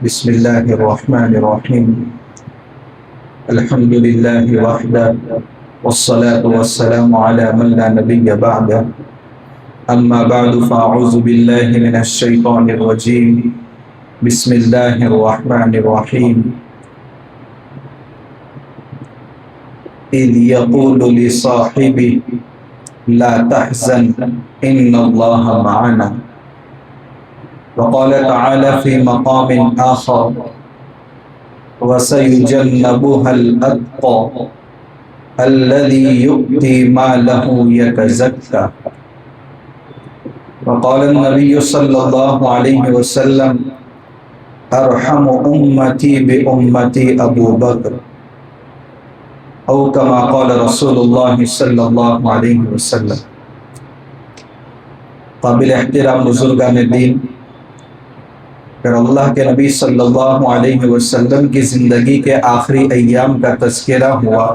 بسم الله الرحمن الرحيم. الحمد لله وحده والصلاة والسلام على من لا نبي بعده. أما بعد فأعوذ بالله من الشيطان الرجيم. بسم الله الرحمن الرحيم. إذ يقول لصاحبه لا تحزن إن الله معنا. وقال تعالى في مقام آخر وسيجنبها الأتقى الذي يؤتي ماله يتزكى. وقال النبي صلى الله عليه وسلم أرحم أمتي بأمتي أبو بكر أو كما قال رسول الله صلی اللہ علیہ وسلم. قابل احترام بزرگان دین، پھر اللہ کے نبی صلی اللہ علیہ وسلم کی زندگی کے آخری ایام کا تذکرہ ہوا.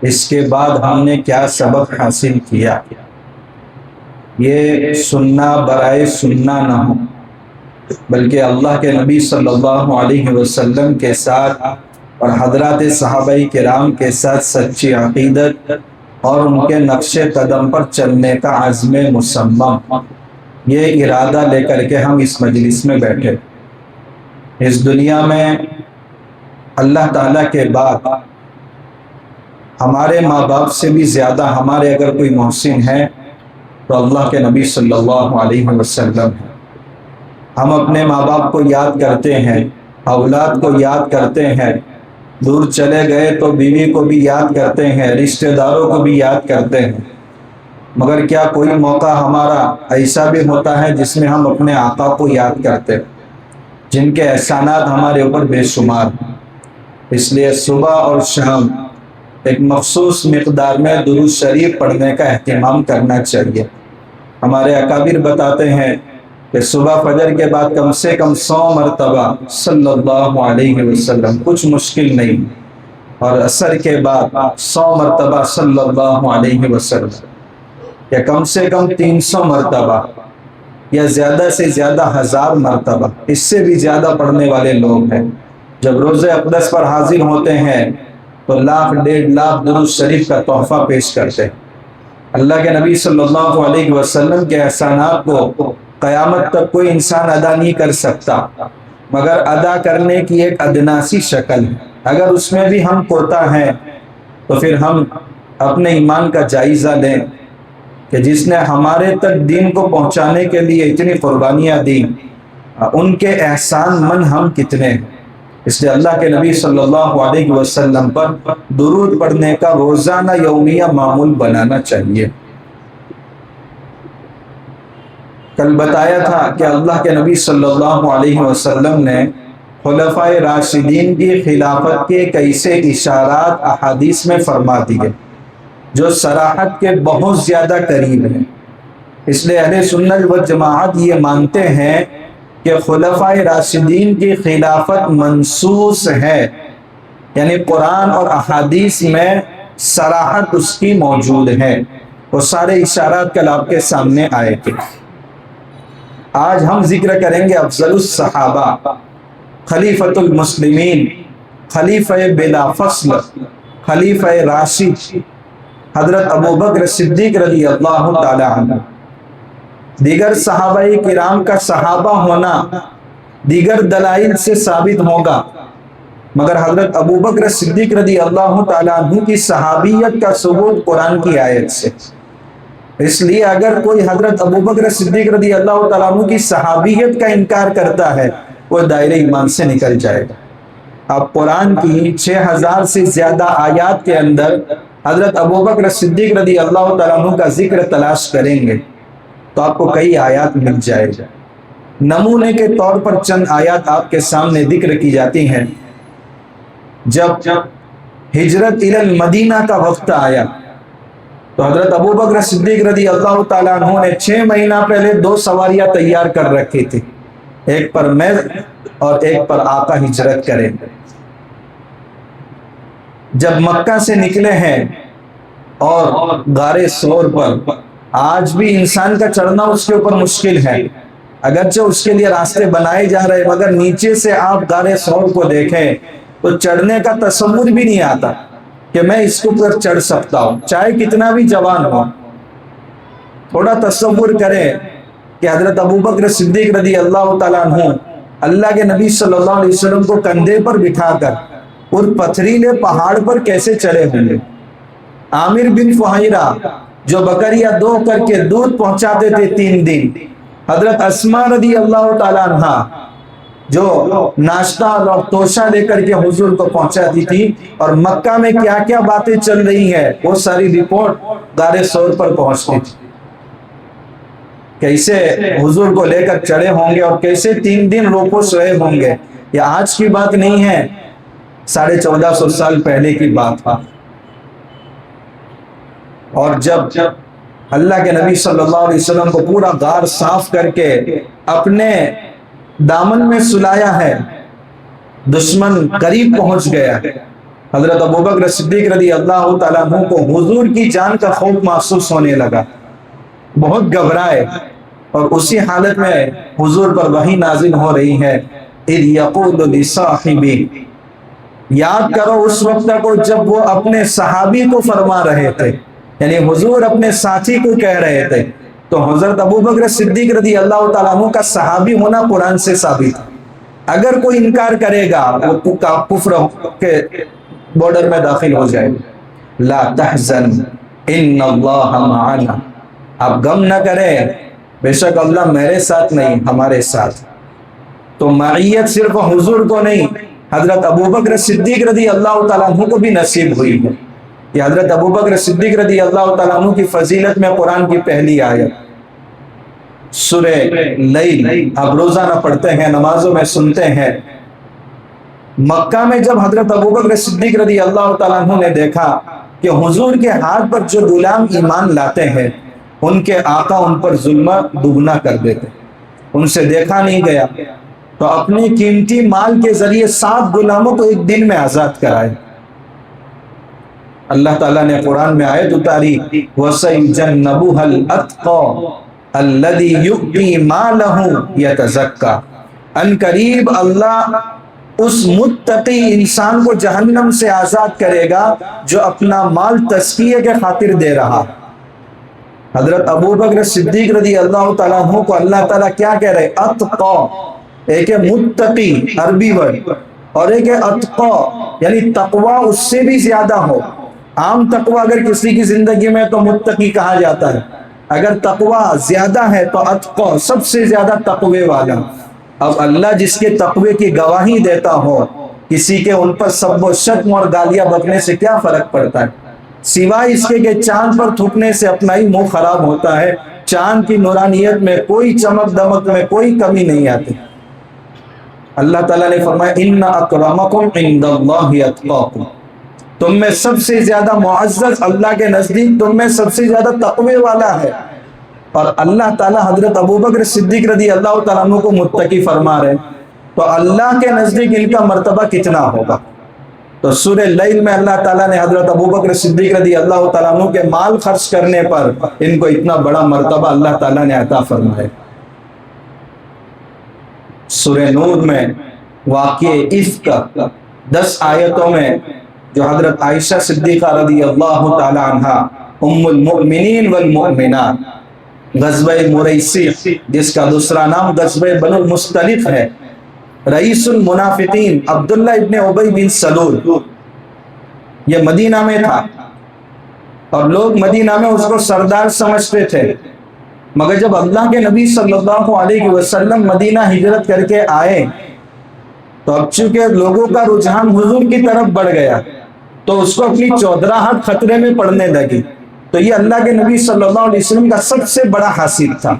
اس کے بعد ہم نے کیا سبق حاصل کیا؟ یہ سننا برائے سننا نہ ہو، بلکہ اللہ کے نبی صلی اللہ علیہ وسلم کے ساتھ اور حضرات صحابہ کرام کے ساتھ سچی عقیدت اور ان کے نقش قدم پر چلنے کا عزم مصمم، یہ ارادہ لے کر کے ہم اس مجلس میں بیٹھے. اس دنیا میں اللہ تعالیٰ کے بعد ہمارے ماں باپ سے بھی زیادہ ہمارے اگر کوئی محسن ہے تو اللہ کے نبی صلی اللہ علیہ وسلم ہے. ہم اپنے ماں باپ کو یاد کرتے ہیں، اولاد کو یاد کرتے ہیں، دور چلے گئے تو بیوی کو بھی یاد کرتے ہیں، رشتہ داروں کو بھی یاد کرتے ہیں، مگر کیا کوئی موقع ہمارا ایسا بھی ہوتا ہے جس میں ہم اپنے آقا کو یاد کرتے ہیں جن کے احسانات ہمارے اوپر بے شمار ہیں؟ اس لیے صبح اور شام ایک مخصوص مقدار میں درود شریف پڑھنے کا اہتمام کرنا چاہیے. ہمارے اکابر بتاتے ہیں کہ صبح فجر کے بعد کم سے کم 100 مرتبہ صلی اللہ علیہ وسلم، کچھ مشکل نہیں، اور عصر کے بعد 100 مرتبہ صلی اللہ علیہ وسلم، یا کم سے کم 300 مرتبہ، یا زیادہ سے زیادہ 1000 مرتبہ. اس سے بھی زیادہ پڑھنے والے لوگ ہیں. جب روز اقدس پر حاضر ہوتے ہیں تو 1,00,000 1,50,000 درود شریف کا تحفہ پیش کرتے ہیں. اللہ کے نبی صلی اللہ علیہ وسلم کے احسانات کو قیامت تک کوئی انسان ادا نہیں کر سکتا، مگر ادا کرنے کی ایک ادنا سی شکل ہے. اگر اس میں بھی ہم کوتا ہیں تو پھر ہم اپنے ایمان کا جائزہ لیں کہ جس نے ہمارے تک دین کو پہنچانے کے لیے اتنی قربانیاں دی، ان کے احسان من ہم کتنے ہیں. اس لیے اللہ کے نبی صلی اللہ علیہ وسلم پر درود پڑھنے کا روزانہ یومیہ معمول بنانا چاہیے. کل بتایا تھا کہ اللہ کے نبی صلی اللہ علیہ وسلم نے خلفائے راشدین کی خلافت کے کیسے اشارات احادیث میں فرما دیے جو صراحت کے بہت زیادہ قریب ہیں. اس لیے اہل سنت و جماعت یہ مانتے ہیں کہ خلفائے راشدین کی خلافت منصوص ہے، یعنی قرآن اور احادیث میں صراحت اس کی موجود ہے. وہ سارے اشارات کل آپ کے سامنے آئے تھے. آج ہم ذکر کریں گے افضل الصحابہ، خلیفۃ المسلمین، خلیفہ بلا فصل، خلیفہ راشد حضرت ابو بکر صدیق رضی اللہ تعالی عنہ. دیگر صحابہ کرام کا صحابہ ہونا دیگر دلائل سے ثابت ہوگا، مگر حضرت ابو بکر صدیق رضی اللہ تعالی عنہ کی صحابیت کا ثبوت قرآن کی آیت سے. اس لیے اگر کوئی حضرت ابو بکر صدیق رضی اللہ تعالیٰ عنہ کی صحابیت کا انکار کرتا ہے وہ دائرہ ایمان سے نکل جائے گا. آپ قرآن کی 6000 سے زیادہ آیات کے اندر حضرت ابو بکر صدیق رضی اللہ تعالیٰ عنہ کا ذکر تلاش کریں گے تو آپ کو کئی آیات مل جائے گا. نمونے کے طور پر چند آیات آپ کے سامنے ذکر کی جاتی ہیں. جب ہجرت الی المدینہ کا وقت آیا تو حضرت ابو بکر صدیق رضی اللہ تعالیٰ عنہ نے 6 مہینہ پہلے 2 سواریاں تیار کر رکھی تھی، ایک پر میں اور ایک پر آقا ہجرت کریں. جب مکہ سے نکلے ہیں اور غار ثور پر آج بھی انسان کا چڑھنا اس کے اوپر مشکل ہے. اگرچہ اس کے لیے راستے بنائے جا رہے، مگر نیچے سے آپ غار ثور کو دیکھیں تو چڑھنے کا تصور بھی نہیں آتا کہ میں اس کو پر چڑھ سکتا ہوں، چاہے کتنا بھی جوان ہو۔ تھوڑا تصور کریں کہ حضرت ابوبکر صدیق رضی اللہ تعالیٰ عنہ اللہ کے نبی صلی اللہ علیہ وسلم کو کندھے پر بٹھا کر اور پتھریلے پہاڑ پر کیسے چڑھے ہوں گے۔ عامر بن فہیرہ جو بکریاں دو کر کے دودھ پہنچاتے تھے 3 دن، حضرت اسماء رضی اللہ تعالیٰ عنہ جو ناشتہ اور توشہ لے کر کے حضور کو پہنچاتی تھی، اور مکہ میں کیا کیا باتیں چل رہی ہیں وہ ساری رپورٹ غار ثور پر پہنچتی تھی۔ کیسے حضور کو لے کر چڑھے ہوں گے اور کیسے 3 دن روپو سوئے ہوں گے۔ یہ آج کی بات نہیں ہے، 1450 سال پہلے کی بات ہے۔ اور جب اللہ کے نبی صلی اللہ علیہ وسلم کو پورا غار صاف کر کے اپنے دامن میں سلایا ہے، دشمن قریب پہنچ گیا، حضرت ابوبکر صدیق رضی اللہ تعالیٰ عنہ کو حضور کی جان کا خوف محسوس ہونے لگا، بہت گھبرائے، اور اسی حالت میں حضور پر وحی نازل ہو رہی ہے، اذ یقول لصاحبہ، یاد کرو اس وقت کو جب وہ اپنے صحابی کو فرما رہے تھے، یعنی حضور اپنے ساتھی کو کہہ رہے تھے۔ تو حضرت ابوبکر صدیق رضی اللہ تعالیٰ عنہ کا صحابی ہونا قرآن سے ثابت ہے۔ اگر کوئی انکار کرے گا وہ کفر کے بارڈر میں داخل ہو جائے گا۔ لا تحزن ان اللہ معنا، آپ غم نہ کریں، بے شک اللہ میرے ساتھ نہیں، ہمارے ساتھ۔ تو معیت صرف حضور کو نہیں، حضرت ابوبکر صدیق رضی اللہ تعالیٰ عنہ کو بھی نصیب ہوئی ہے۔ یہ حضرت ابوبکر صدیق رضی اللہ تعالیٰ عنہ کی فضیلت میں قرآن کی پہلی آیت، سورہ لیل آپ روزانہ پڑھتے ہیں، نمازوں میں سنتے ہیں۔ مکہ میں جب حضرت ابوبکر صدیق رضی اللہ تعالیٰ عنہ نے دیکھا کہ حضور کے ہاتھ پر جو غلام ایمان لاتے ہیں ان کے آقا ان پر ظلم دگنا کر دیتے، ان سے دیکھا نہیں گیا، تو اپنے قیمتی مال کے ذریعے 7 غلاموں کو ایک دن میں آزاد کرائے۔ اللہ تعالیٰ نے قرآن میں آیت اتاری، وَسَيُجَنَّبُهَا الْأَتْقَى الَّذِي يُؤْتِي مَالَهُ يَتَزَكَّى، ان قریب اللہ اس متقی انسان کو جہنم سے آزاد کرے گا جو اپنا مال تزکیے کے خاطر دے رہا۔ حضرت ابوبکر صدیق رضی اللہ تعالیٰ عنہ کو اللہ تعالیٰ کیا کہہ رہے؟ اتقی، ایک ہے متقی عربی ورڈ، اور ایک ہے اتقی یعنی تقوی اس سے بھی زیادہ ہو۔ عام تقوی اگر کسی کی زندگی میں تو متقی کہا جاتا ہے، اگر تقوی زیادہ ہے تو اتقی سب سے زیادہ تقوی والا۔ اب اللہ جس کے تقوی کی گواہی دیتا ہو، کسی کے ان پر سب و شتم اور گالیاں بکنے سے کیا فرق پڑتا ہے، سوائے اس کے کہ چاند پر تھوکنے سے اپنا ہی منہ خراب ہوتا ہے۔ چاند کی نورانیت میں کوئی چمک دمک میں کوئی کمی نہیں آتی۔ اللہ تعالیٰ نے فرمایا ان اکرمکم عند اللہ اتقاکم، تم میں سب سے زیادہ معزز اللہ کے نزدیک تم میں سب سے زیادہ تقوی والا ہے۔ اور اللہ تعالیٰ حضرت ابوبکر صدیق رضی اللہ تعالیٰ عنہ کو متقی فرما رہے، تو اللہ کے نزدیک ان کا مرتبہ کتنا ہوگا۔ تو سورہ لیل میں اللہ تعالیٰ نے حضرت ابوبکر صدیق رضی اللہ تعالیٰ عنہ کے مال خرچ کرنے پر ان کو اتنا بڑا مرتبہ اللہ تعالیٰ نے عطا فرمایا۔ سورہ نور میں واقع عفق 10 آیتوں میں جو حضرت عائشہ صدیقہ رضی اللہ تعالی عنہ ام المؤمنین والمؤمنات، غزوہ مریسی جس کا دوسرا نام غزوہ بنو المصطلق ہے، رئیس المنافقین عبداللہ ابن ابی بن سلول، یہ مدینہ میں تھا اور لوگ مدینہ میں اس کو سردار سمجھتے تھے، مگر جب اللہ کے نبی صلی اللہ علیہ وسلم مدینہ ہجرت کر کے آئے تو اب چونکہ لوگوں کا رجحان حضور کی طرف بڑھ گیا تو اس کو اپنی چودراہٹ خطرے میں پڑنے لگی۔ تو یہ اللہ کے نبی صلی اللہ علیہ وسلم کا سب سے بڑا حاصل تھا،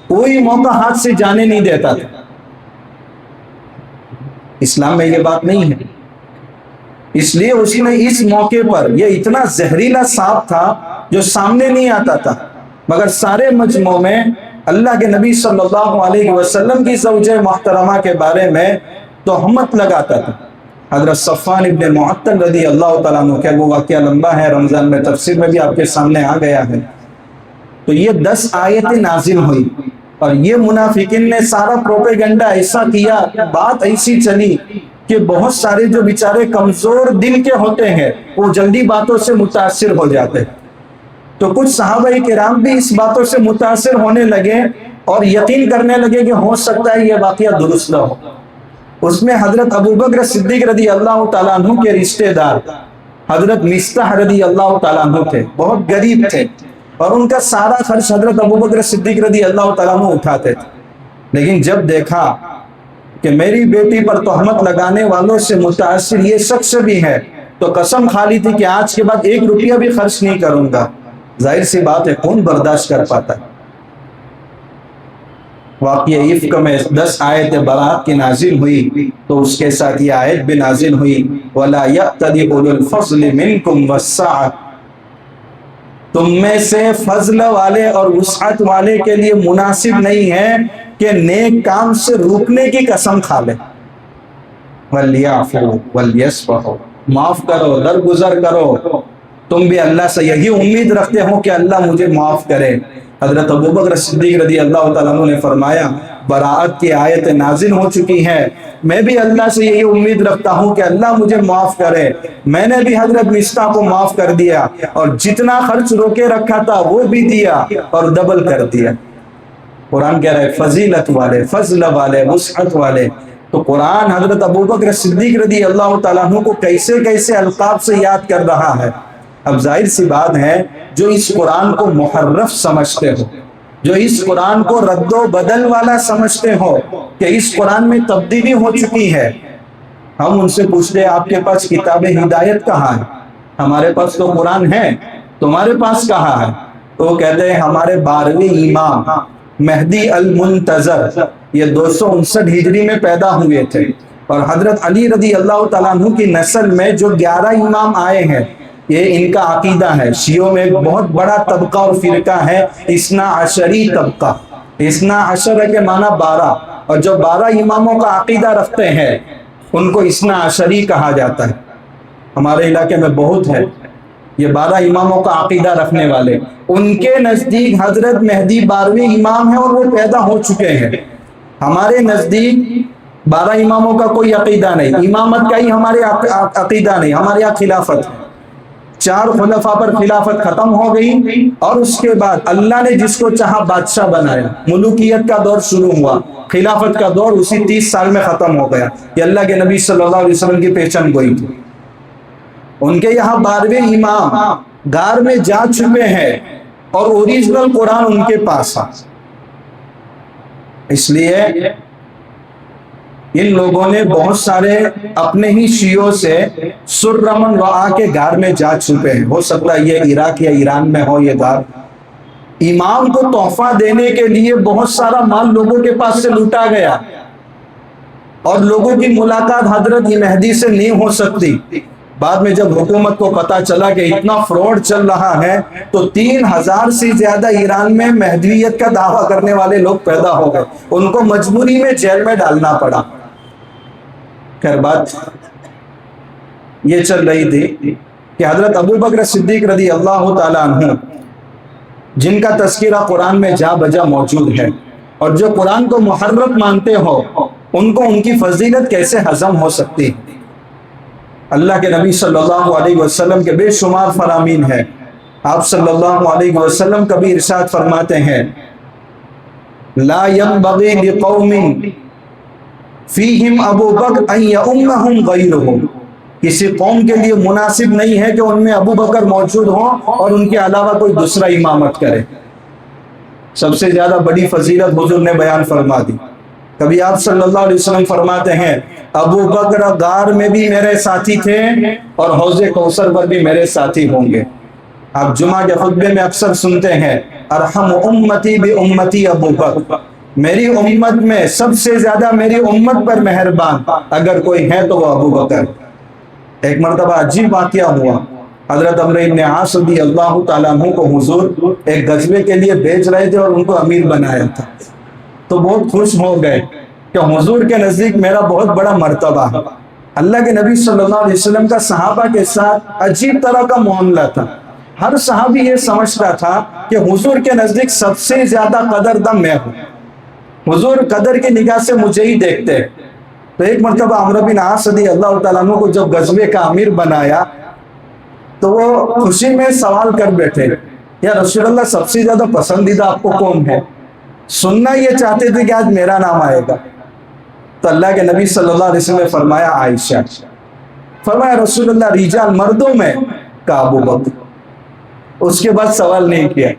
کوئی موقع ہاتھ سے جانے نہیں دیتا تھا۔ اسلام میں یہ بات نہیں ہے، اس لیے اس نے اس موقع پر، یہ اتنا زہریلا سانپ تھا جو سامنے نہیں آتا تھا، مگر سارے مجمع میں اللہ کے نبی صلی اللہ علیہ وسلم کی زوجہ محترمہ کے بارے میں تہمت لگاتا تھا۔ حضرت صفوان ابن معطل رضی اللہ تعالیٰ عنہ، کہ وہ واقعہ لمبا ہے، رمضان میں تفسیر میں بھی آپ کے سامنے آ گیا ہے۔ تو یہ 10 آیتیں نازل ہوئی اور یہ منافقین نے سارا پروپیگنڈا ایسا کیا، بات ایسی چلی کہ بہت سارے جو بیچارے کمزور دل کے ہوتے ہیں وہ جلدی باتوں سے متاثر ہو جاتے ہیں. تو کچھ صحابہ کرام بھی اس باتوں سے متاثر ہونے لگے اور یقین کرنے لگے کہ ہو سکتا ہے یہ واقعہ درست نہ ہو. اس میں حضرت ابوبکر صدیق رضی اللہ تعالیٰ عنہ کے رشتہ دار حضرت مصطح رضی اللہ تعالیٰ عنہ تھے، بہت غریب تھے، اور ان کا سارا خرچ حضرت ابوبکر صدیق رضی اللہ تعالیٰ عنہ اٹھاتے تھے. لیکن جب دیکھا کہ میری بیٹی پر تہمت لگانے والوں سے متاثر یہ شخص بھی ہے تو قسم کھا لی تھی کہ آج کے بعد 1 روپیہ بھی خرچ نہیں کروں گا. ظاہر سی بات ہے کون برداشت کر پاتا ہے. واقعہ افک میں 10 آیت برات کی نازل ہوئی تو اس کے ساتھ یہ آیت بھی نازل ہوئی وَلَا يَأْتَلِ أُولُو الْفَضْلِ مِنْكُمْ وَالسَّعَةِ، تم میں سے فضل والے اور وسعت والے کے لیے مناسب نہیں ہے کہ نیک کام سے روکنے کی قسم کھا لے. وَلْيَعْفُوا وَلْيَصْفَحُوا، معاف کرو، درگزر کرو. تم بھی اللہ سے یہی امید رکھتے ہو کہ اللہ مجھے معاف کرے. حضرت ابوبکر صدیق رضی اللہ تعالیٰ عنہ نے فرمایا براءت کی آیت نازل ہو چکی ہے، میں بھی اللہ سے یہی امید رکھتا ہوں کہ اللہ مجھے معاف کرے. میں نے بھی حضرت مصطح کو معاف کر دیا اور جتنا خرچ روکے رکھا تھا وہ بھی دیا اور ڈبل کر دیا. قرآن کہہ رہا ہے فضیلت والے، فضل والے، وسعت والے. تو قرآن حضرت ابوبکر صدیق رضی اللہ تعالیٰ عنہ کو کیسے کیسے القاب سے یاد کر رہا ہے. اب ظاہر سی بات ہے جو اس قرآن کو محرف سمجھتے ہو، جو اس قرآن کو رد و بدل والا سمجھتے ہو کہ اس قرآن میں تبدیلی ہو چکی ہے، ہم ان سے پوچھتے ہیں آپ کے پاس کتاب ہدایت کہاں ہے؟ ہمارے پاس تو قرآن ہے، تمہارے پاس کہاں ہے؟ تو وہ کہتے ہیں ہمارے 12ویں امام مہدی المنتظر یہ 259 ہجری میں پیدا ہوئے تھے، اور حضرت علی رضی اللہ تعالیٰ عنہ کی نسل میں جو 11 امام آئے ہیں یہ ان کا عقیدہ ہے. شیعوں میں ایک بہت بڑا طبقہ اور فرقہ ہے اثنا عشری طبقہ. اثنا عشر کے معنی 12، اور جو 12 اماموں کا عقیدہ رکھتے ہیں ان کو اثنا عشری کہا جاتا ہے. ہمارے علاقے میں بہت ہے یہ 12 اماموں کا عقیدہ رکھنے والے. ان کے نزدیک حضرت مہدی 12ویں امام ہیں اور وہ پیدا ہو چکے ہیں. ہمارے نزدیک 12 اماموں کا کوئی عقیدہ نہیں، امامت کا ہی ہمارے عقیدہ نہیں، ہمارے یہاں خلافت ہے. 4 خلفاء پر خلافت ختم ہو گئی اور اس کے بعد اللہ نے جس کو چاہا بادشاہ بنایا، ملوکیت کا دور شروع ہوا. خلافت کا دور اسی 30 سال میں ختم ہو گیا. یہ اللہ کے نبی صلی اللہ علیہ وسلم کی پہچان گوئی تھی. ان کے یہاں 12ویں امام غار میں جا چکے ہیں اور اوریجنل قرآن ان کے پاس ہے. اس لیے ان لوگوں نے بہت سارے اپنے ہی شیعوں سے سرمن وعا کے غار میں جا چکے ہیں. ہو سکتا ہے یہ عراق یا ایران میں ہو یہ غار. امام کو تحفہ دینے کے لیے بہت سارا مال لوگوں کے پاس سے لوٹا گیا اور لوگوں کی ملاقات حضرت مہدی سے نہیں ہو سکتی. بعد میں جب حکومت کو پتا چلا کہ اتنا فراڈ چل رہا ہے تو 3000 سے زیادہ ایران میں مہدویت کا دعویٰ کرنے والے لوگ پیدا ہو گئے. ان کو مجبوری میں جیل میں ڈالنا پڑا. خیر بات یہ چل رہی تھی کہ حضرت ابوبکر صدیق رضی اللہ تعالیٰ عنہ جن کا تذکرہ قرآن میں جا بجا موجود ہے اور جو قرآن کو محرف مانتے ہو ان کو ان کی فضیلت کیسے ہضم ہو سکتی؟ اللہ کے نبی صلی اللہ علیہ وسلم کے بے شمار فرامین ہیں. آپ صلی اللہ علیہ وسلم کبھی ارشاد فرماتے ہیں لا ينبغي لقوم فیہم ابو بکر ان یؤمہم غیرہم، کسی قوم کے لیے مناسب نہیں ہے کہ ان میں ابو بکر موجود ہوں اور ان کے علاوہ کوئی دوسرا امامت کرے. سب سے زیادہ بڑی فضیلت حضور نے بیان فرما دی. کبھی آپ صلی اللہ علیہ وسلم فرماتے ہیں ابو بکر غار میں بھی میرے ساتھی تھے اور حوض کوثر پر بھی میرے ساتھی ہوں گے. آپ جمعہ کے خطبے میں اکثر سنتے ہیں ارحم امتی بی امتی ابو بکر، میری امت میں سب سے زیادہ میری امت پر مہربان اگر کوئی ہے تو وہ ابو بکر. ایک مرتبہ عجیب واقعہ ہوا. حضرت عمرو بن عاص رضی اللہ تعالیٰ عنہ کو حضور ایک غزوے کے لیے بھیج رہے تھے اور ان کو امیر بنایا تھا. تو بہت خوش ہو گئے کہ حضور کے نزدیک میرا بہت بڑا مرتبہ ہے. اللہ کے نبی صلی اللہ علیہ وسلم کا صحابہ کے ساتھ عجیب طرح کا معاملہ تھا. ہر صحابی یہ سمجھتا تھا کہ حضور کے نزدیک سب سے زیادہ قدردان میں ہوں. حضور قدر کی نگاہ سے مجھے ہی دیکھتے. تو ایک مرتبہ عمرو بن عاص رضی اللہ تعالیٰ عنہ کو جب غزوے کا امیر بنایا تو وہ خوشی میں سوال کر بیٹھے, یا رسول اللہ سب سے زیادہ پسندیدہ آپ کو کون ہے؟ سننا یہ چاہتے تھے کہ آج میرا نام آئے گا. تو اللہ کے نبی صلی اللہ علیہ وسلم نے فرمایا عائشہ. فرمایا رسول اللہ رجال مردوں میں کہا ابو بکر. اس کے بعد سوال نہیں کیا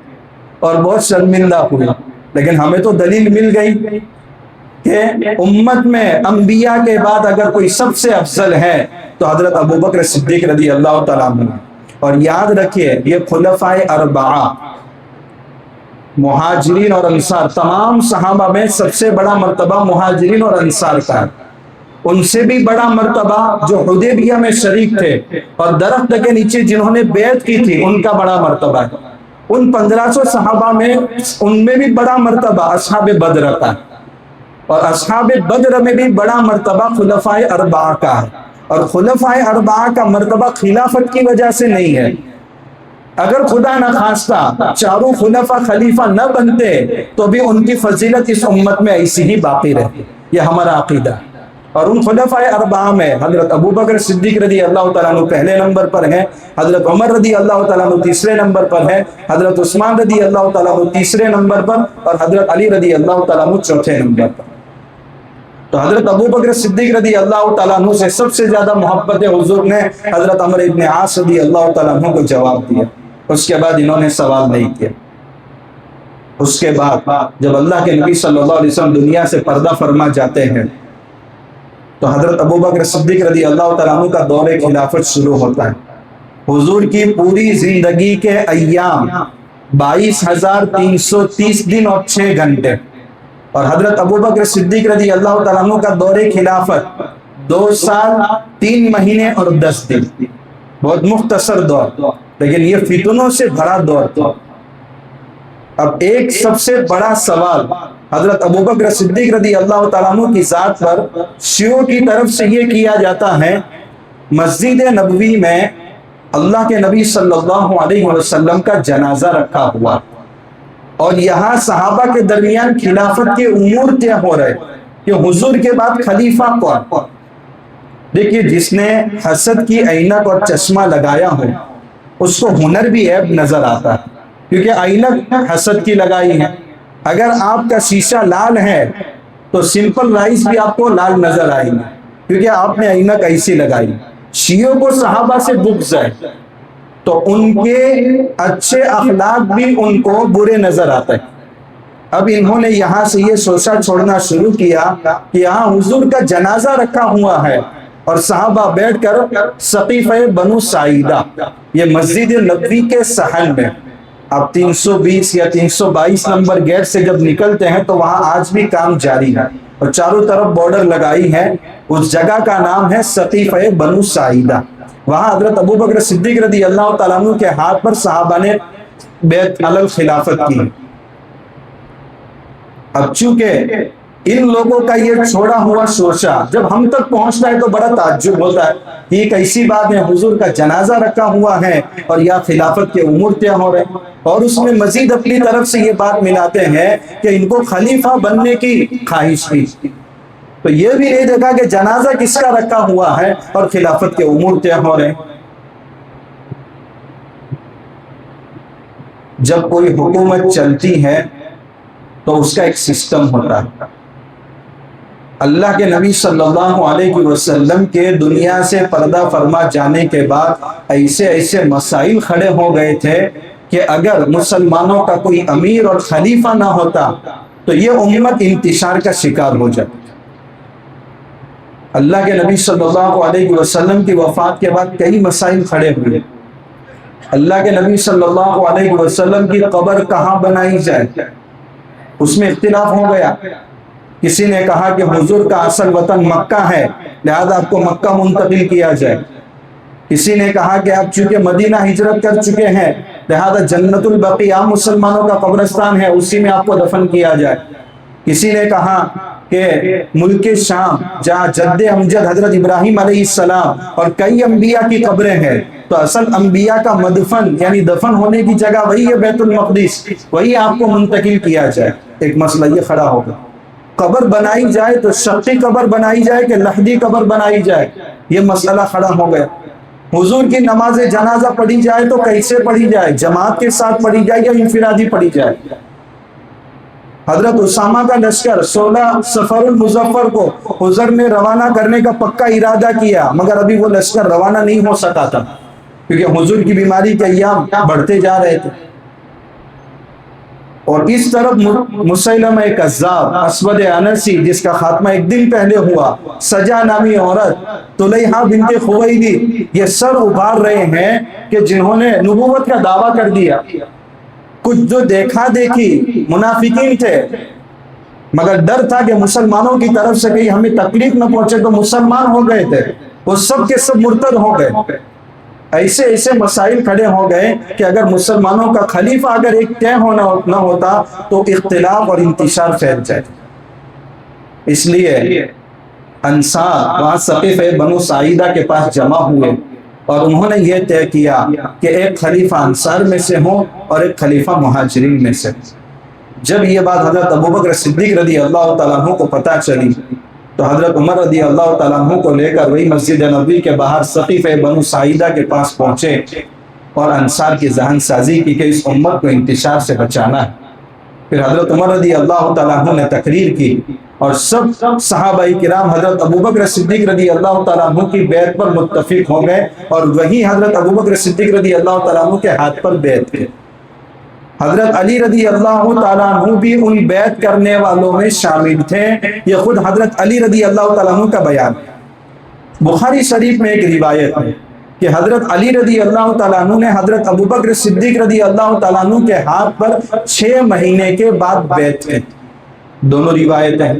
اور بہت شرمندہ ہوئے. لیکن ہمیں تو دلیل مل گئی کہ امت میں انبیاء کے بعد اگر کوئی سب سے افضل ہے تو حضرت ابو بکر صدیق رضی اللہ تعالیٰ عنہ. اور یاد رکھیے یہ خلفائے اربعہ مہاجرین اور انصار, تمام صحابہ میں سب سے بڑا مرتبہ مہاجرین اور انصار کا ہے. ان سے بھی بڑا مرتبہ جو حدیبیہ میں شریک تھے اور درخت کے نیچے جنہوں نے بیعت کی تھی ان کا بڑا مرتبہ ہے. ان 1500 صحابہ میں ان میں بھی بڑا مرتبہ اصحاب بدر کا ہے, اور اصحاب بدر میں بھی بڑا مرتبہ خلفائے اربعہ کا ہے. اور خلفائے اربعہ کا مرتبہ خلافت کی وجہ سے نہیں ہے. اگر خدا نہ خواستہ چاروں خلفاء خلیفہ نہ بنتے تو بھی ان کی فضیلت اس امت میں ایسی ہی باقی رہتی. یہ ہمارا عقیدہ. اور ان خلفاء اربعہ میں حضرت ابو بکر صدیق رضی اللہ تعالیٰ عنہ پہلے نمبر پر ہیں, حضرت عمر رضی اللہ تعالیٰ عنہ تیسرے نمبر پر ہے, حضرت عثمان رضی اللہ تعالیٰ عنہ تیسرے نمبر پر, اور حضرت علی رضی اللہ تعالیٰ عنہ چوتھے نمبر پر. تو حضرت ابو بکر صدیق رضی اللہ تعالیٰ عنہ سے سب سے زیادہ محبت حضور نے حضرت عمرو ابن عاص رضی اللہ تعالیٰ عنہ کو جواب دیا. اس کے بعد انہوں نے سوال نہیں کیا. اس کے بعد جب اللہ کے نبی صلی اللہ علیہ وسلم دنیا سے پردہ فرما جاتے ہیں تو حضرت ابو بکر صدیق رضی اللہ تعالیٰ عنہ کا دور خلافت شروع ہوتا ہے. حضور کی پوری زندگی کے ایام 22,330 دن اور 6 گھنٹے, اور حضرت ابو بکر صدیق رضی اللہ تعالیٰ عنہ کا دور خلافت 2 سال 3 مہینے اور 10 دن. بہت مختصر دور, لیکن یہ فتنوں سے بھرا دور تھا. اب ایک سب سے بڑا سوال حضرت ابو بکر صدیق رضی اللہ تعالیٰ عنہ کی ذات پر شیعوں کی طرف سے یہ کیا جاتا ہے, مسجد نبوی میں اللہ کے نبی صلی اللہ علیہ وسلم کا جنازہ رکھا ہوا اور یہاں صحابہ کے درمیان خلافت کے امور طے ہو رہے کہ حضور کے بعد خلیفہ کون. دیکھیے جس نے حسد کی عینک اور چشمہ لگایا ہو اس کو ہنر بھی عیب نظر آتا ہے, کیونکہ عینک حسد کی لگائی ہے. اگر آپ کا شیشہ لال ہے تو سمپل رائس بھی آپ کو لال نظر آئے گی, کیونکہ آپ نے عینک ایسی لگائی. شیعوں کو صحابہ سے بغض ہے تو ان کے اچھے اخلاق بھی ان کو برے نظر آتے ہیں. اب انہوں نے یہاں سے یہ سوچا چھوڑنا شروع کیا کہ یہاں حضور کا جنازہ رکھا ہوا ہے اور صحابہ بیٹھ کر سقیفہ بنو سعیدہ, یہ مسجد نبوی کے صحن میں, آپ 320 یا 322 نمبر گیٹ سے جب نکلتے ہیں تو وہاں آج بھی کام جاری ہے اور چاروں طرف بارڈر لگائی ہے. اس جگہ کا نام ہے سقیفہ بنو سعیدہ. وہاں حضرت ابو بکر صدیق رضی اللہ تعالیٰ عنہ کے ہاتھ پر صحابہ نے بیعت علی الخلافت کی. اب چونکہ ان لوگوں کا یہ چھوڑا ہوا شوشہ جب ہم تک پہنچتا ہے تو بڑا تعجب ہوتا ہے کہ ایک ایسی بات ہے حضور کا جنازہ رکھا ہوا ہے اور یا خلافت کے امور طے ہو رہے ہیں, اور اس میں مزید اپنی طرف سے یہ بات ملاتے ہیں کہ ان کو خلیفہ بننے کی خواہش تھی. تو یہ بھی نہیں دیکھا کہ جنازہ کس کا رکھا ہوا ہے اور خلافت کے امور طے ہو رہے ہیں. جب کوئی حکومت چلتی ہے تو اس کا ایک سسٹم ہوتا ہے. اللہ کے نبی صلی اللہ علیہ وسلم کے دنیا سے پردہ فرما جانے کے بعد ایسے ایسے مسائل کھڑے ہو گئے تھے کہ اگر مسلمانوں کا کوئی امیر اور خلیفہ نہ ہوتا تو یہ امت انتشار کا شکار ہو جاتی. اللہ کے نبی صلی اللہ علیہ وسلم کی وفات کے بعد کئی مسائل کھڑے ہوئے. اللہ کے نبی صلی اللہ علیہ وسلم کی قبر کہاں بنائی جائے, اس میں اختلاف ہو گیا. کسی نے کہا کہ حضور کا اصل وطن مکہ ہے لہذا آپ کو مکہ منتقل کیا جائے. کسی نے کہا کہ آپ چونکہ مدینہ ہجرت کر چکے ہیں لہذا جنت البقیع عام مسلمانوں کا قبرستان ہے اسی میں آپ کو دفن کیا جائے. کسی نے کہا کہ ملک شام جہاں جد امجد حضرت ابراہیم علیہ السلام اور کئی انبیاء کی قبریں ہیں تو اصل انبیاء کا مدفن یعنی دفن ہونے کی جگہ وہی ہے بیت المقدس, وہی آپ کو منتقل کیا جائے. ایک مسئلہ یہ کھڑا ہوگا. قبر بنائی جائے تو شقی قبر بنائی جائے کہ لحدی قبر بنائی جائے، یہ مسئلہ کھڑا ہو گیا۔ حضور کی نماز جنازہ پڑھی جائے تو کیسے پڑھی جائے، جماعت کے ساتھ پڑھی جائے یا انفرادی پڑھی جائے؟ حضرت اسامہ کا لشکر 16 صفر المظفر کو حضور نے روانہ کرنے کا پکا ارادہ کیا، مگر ابھی وہ لشکر روانہ نہیں ہو سکا تھا کیونکہ حضور کی بیماری کے ایام بڑھتے جا رہے تھے۔ اور اس طرف مسیلمہ کذاب، اسود انسی جس کا خاتمہ ایک دن پہلے ہوا، سجا نامی عورت، طلیحہ بنت خویلد، یہ سر ابھار رہے ہیں کہ جنہوں نے نبوت کا دعویٰ کر دیا۔ کچھ جو دیکھا دیکھی منافقین تھے، مگر ڈر تھا کہ مسلمانوں کی طرف سے کہیں ہمیں تکلیف نہ پہنچے تو مسلمان ہو گئے تھے، وہ سب کے سب مرتد ہو گئے۔ ایسے ایسے مسائل کھڑے ہو گئے کہ اگر مسلمانوں کا خلیفہ اگر ایک طے نہ ہوتا تو اختلاف اور انتشار پھیل جائے۔ اس لیے انصار وہاں ثقیفہ بنو ساعدہ کے پاس جمع ہوئے اور انہوں نے یہ طے کیا کہ ایک خلیفہ انصار میں سے ہو اور ایک خلیفہ مہاجرین میں سے۔ جب یہ بات حضرت ابوبکر صدیق رضی اللہ تعالیٰ عنہ کو پتہ چلی تو حضرت عمر رضی اللہ تعالیٰ عنہ کو لے کر وہی مسجد نبوی کے باہر ثقیفہ بنو ساعدہ کے پاس پہنچے اور انصار کی ذہن سازی کی کہ اس امت کو انتشار سے بچانا ہے۔ پھر حضرت عمر رضی اللہ تعالیٰ عنہ نے تقریر کی اور سب صحابہ کرام حضرت ابوبکر صدیق رضی اللہ تعالیٰ عنہ کی بیعت پر متفق ہو گئے اور وہی حضرت ابوبکر صدیق رضی اللہ تعالیٰ عنہ کے ہاتھ پر بیعت کی۔ حضرت علی رضی اللہ تعالیٰ عنہ بھی ان بیعت کرنے والوں میں شامل تھے۔ یہ خود حضرت علی رضی اللہ تعالیٰ عنہ کا بیان ہے۔ بخاری شریف میں ایک روایت ہے کہ حضرت علی رضی اللہ تعالیٰ عنہ نے حضرت ابوبکر صدیق رضی اللہ تعالیٰ عنہ کے ہاتھ پر 6 مہینے کے بعد بیعت کی۔ دونوں روایتیں ہیں۔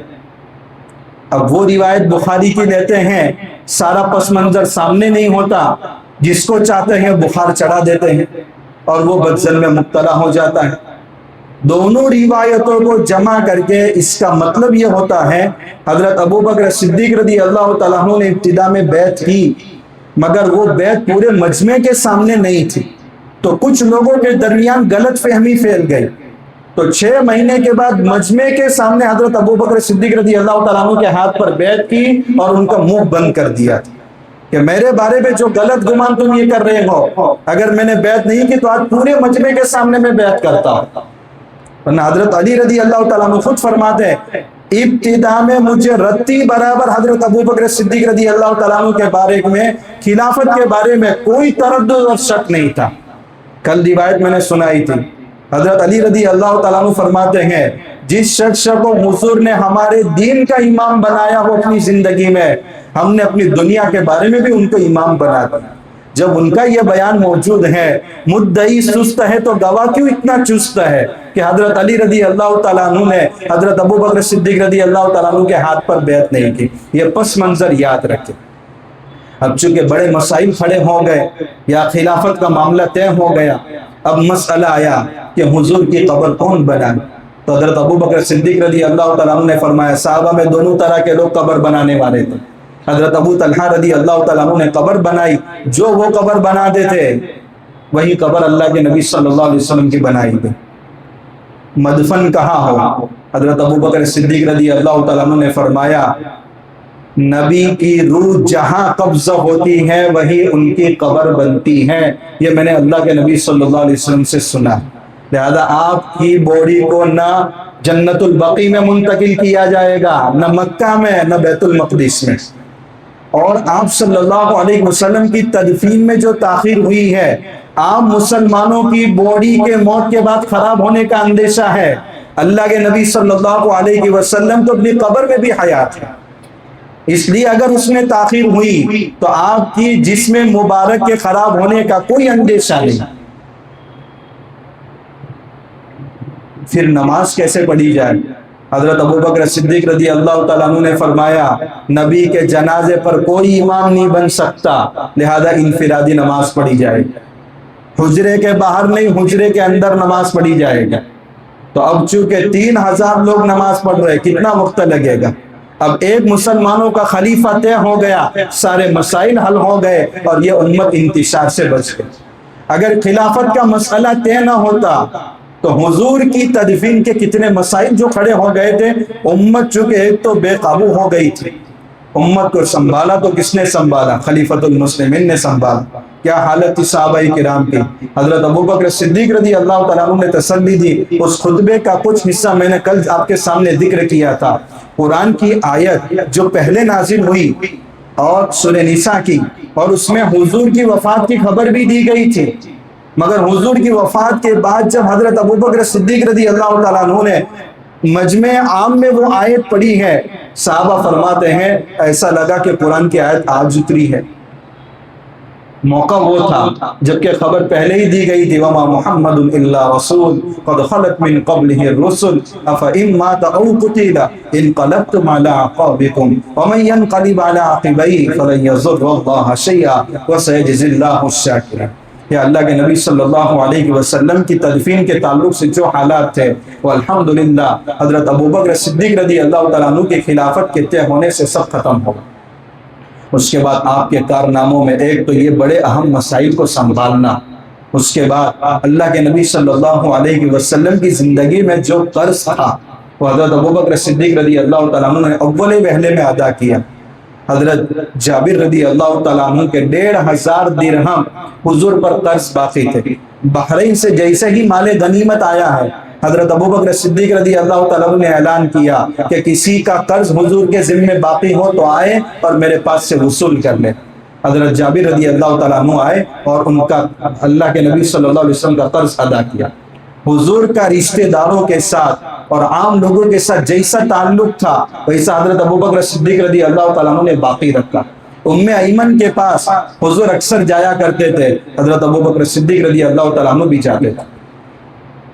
اب وہ روایت بخاری کی لیتے ہیں، سارا پس منظر سامنے نہیں ہوتا، جس کو چاہتے ہیں بخار چڑھا دیتے ہیں اور وہ بدزن میں مبتلا ہو جاتا ہے۔ دونوں روایتوں کو جمع کر کے اس کا مطلب یہ ہوتا ہے حضرت ابوبکر صدیق رضی اللہ تعالیٰ عنہ نے ابتدا میں بیعت کی، مگر وہ بیعت پورے مجمع کے سامنے نہیں تھی، تو کچھ لوگوں کے درمیان غلط فہمی پھیل گئی، تو 6 مہینے کے بعد مجمع کے سامنے حضرت ابوبکر صدیق رضی اللہ تعالیٰ عنہ کے ہاتھ پر بیعت کی اور ان کا منہ بند کر دیا کہ میرے بارے میں جو غلط گمان تم یہ کر رہے ہو، اگر میں نے بیعت نہیں کی تو آج پورے مجمع کے سامنے میں بیعت کرتا ہوں۔ ورنہ حضرت علی رضی اللہ تعالیٰ عنہ خود فرماتے ہیں ابتدا میں مجھے رتی برابر حضرت ابوبکر صدیق رضی اللہ تعالیٰ عنہ کے بارے میں، خلافت کے بارے میں کوئی تردد اور شک نہیں تھا۔ کل روایت میں نے سنائی تھی، حضرت علی رضی اللہ تعالیٰ عنہ فرماتے ہیں جس شخص کو حضور نے ہمارے دین کا امام بنایا وہ اپنی زندگی میں، ہم نے اپنی دنیا کے بارے میں بھی ان کو امام بنا دیا۔ جب ان کا یہ بیان موجود ہے، مدعی سست ہے تو گواہ کیوں اتنا چست ہے کہ حضرت علی رضی اللہ تعالیٰ عنہ نے حضرت ابوبکر صدیق رضی اللہ تعالیٰ عنہ کے ہاتھ پر بیعت نہیں کی۔ یہ پس منظر یاد رکھیں۔ اب چونکہ بڑے مسائل کھڑے ہو گئے یا خلافت کا معاملہ طے ہو گیا، اب مسئلہ آیا کہ حضور کی قبر کون بنائے، تو حضرت ابوبکر صدیق رضی اللہ تعالیٰ عنہ نے فرمایا صحابہ میں دونوں طرح کے لوگ قبر بنانے والے تھے۔ حضرت ابو طلحہ رضی اللہ تعالیٰ عنہ نے قبر بنائی، جو وہ قبر بنا دیتے وہی قبر اللہ کے نبی صلی اللہ علیہ وسلم کی بنائی گئی۔ مدفن کہاں ہو، حضرت ابوبکر صدیق رضی اللہ تعالیٰ عنہ نے فرمایا نبی کی روح جہاں قبض ہوتی ہے وہی ان کی قبر بنتی ہے۔ یہ میں نے اللہ کے نبی صلی اللہ علیہ وسلم سے سنا، لہذا آپ کی باڈی کو نہ جنت البقیع میں منتقل کیا جائے گا، نہ مکہ میں، نہ بیت المقدس میں۔ اور آپ صلی اللہ علیہ وسلم کی تدفین میں جو تاخیر ہوئی ہے، عام مسلمانوں کی باڈی کے موت کے بعد خراب ہونے کا اندیشہ ہے، اللہ کے نبی صلی اللہ علیہ وسلم تو اپنی قبر میں بھی حیات ہے، اس لیے اگر اس میں تاخیر ہوئی تو آپ کی جسم مبارک کے خراب ہونے کا کوئی اندیشہ نہیں۔ پھر نماز کیسے پڑھی جائے؟ حضرت ابوبکر صدیق رضی اللہ تعالیٰ عنہ نے فرمایا نبی کے جنازے پر کوئی امام نہیں بن سکتا، لہذا انفرادی نماز پڑھی جائے گی، حجرے کے باہر نہیں حجرے کے اندر نماز پڑھی جائے گا۔ تو اب چونکہ 3000 لوگ نماز پڑھ رہے، کتنا وقت لگے گا؟ اب ایک مسلمانوں کا خلیفہ طے ہو گیا، سارے مسائل حل ہو گئے اور یہ امت انتشار سے بچ گئی۔ اگر خلافت کا مسئلہ طے نہ ہوتا تو حضور کی تدفین کے کتنے مسائل جو کھڑے ہو گئے تھے، امت چونکہ ایک تو بے قابو ہو گئی تھی، امت کو سنبھالا تو کس نے سنبھالا؟ خلیفۃ المسلمین نے سنبھالا۔ کیا حالت تھی صحابہ کرام کی؟ حضرت ابوبکر صدیق رضی اللہ تعالیٰ عنہ نے تسلی دی۔ اس خطبے کا کچھ حصہ میں نے کل آپ کے سامنے ذکر کیا تھا۔ قرآن کی آیت جو پہلے نازل ہوئی اور سورہ نساء کی، اور اس میں حضور کی وفات کی خبر بھی دی گئی تھی، مگر حضور کی وفات کے بعد جب حضرت ابوبکر صدیق رضی اللہ تعالیٰ عنہ نے مجمع عام میں وہ آیت پڑھی ہے، صحابہ فرماتے ہیں ایسا لگا کہ قرآن کی آیت آج اتری ہے۔ موقع وہ تھا جبکہ خبر پہلے ہی دی گئی تھی، وَمَا مُحَمَّدٌ إِلَّا رَسُولٌ قَدْ خَلَتْ مِن قَبْلِهِ الرُّسُلُ أَفَإِن مَاتَ أَوْ قُتِلَ انقلبتم عَلَىٰ أَعْقَابِكُمْ وَمَن يَنقَلِبْ عَلَىٰ عَقِبَيْهِ فَلَن يَضُرَّ اللَّهَ شَيْئًا وَسَيَجْزِي اللَّهُ الشَّاكِرِينَ۔ یا اللہ کے نبی صلی اللہ علیہ وسلم کی تدفین کے تعلق سے جو حالات تھے وہ الحمدللہ حضرت ابوبکر صدیق رضی اللہ تعالیٰ عنہ کی خلافت کے طے ہونے سے سب ختم ہو گئے۔ اس کے بعد آپ کے کارناموں میں ایک تو یہ بڑے اہم مسائل کو سنبھالنا، اس کے بعد اللہ کے نبی صلی اللہ علیہ وسلم کی زندگی میں جو قرض تھا وہ حضرت ابوبکر صدیق رضی اللہ تعالیٰ عنہ نے اول وہلے میں ادا کیا۔ حضرت جابر رضی اللہ تعالیٰ عنہ کے 1500 درہم حضور پر قرض باقی تھے۔ بحرین سے جیسے ہی مال غنیمت آیا ہے، حضرت ابوبکر صدیق رضی اللہ تعالیٰ عنہ نے اعلان کیا کہ کسی کا قرض حضور کے ذمے باقی ہو تو آئے اور میرے پاس سے وصول کر لے۔ حضرت جابر رضی اللہ تعالیٰ عنہ آئے اور ان کا اللہ کے نبی صلی اللہ علیہ وسلم کا قرض ادا کیا۔ حضور کا رشتہ داروں کے ساتھ اور عام لوگوں کے ساتھ جیسا تعلق تھا ویسا حضرت ابوبکر صدیق رضی اللہ تعالیٰ عنہ نے باقی رکھا۔ ام ایمن کے پاس حضور اکثر جایا کرتے تھے، حضرت ابوبکر صدیق رضی اللہ تعالیٰ عنہ بھی جاتے تھے۔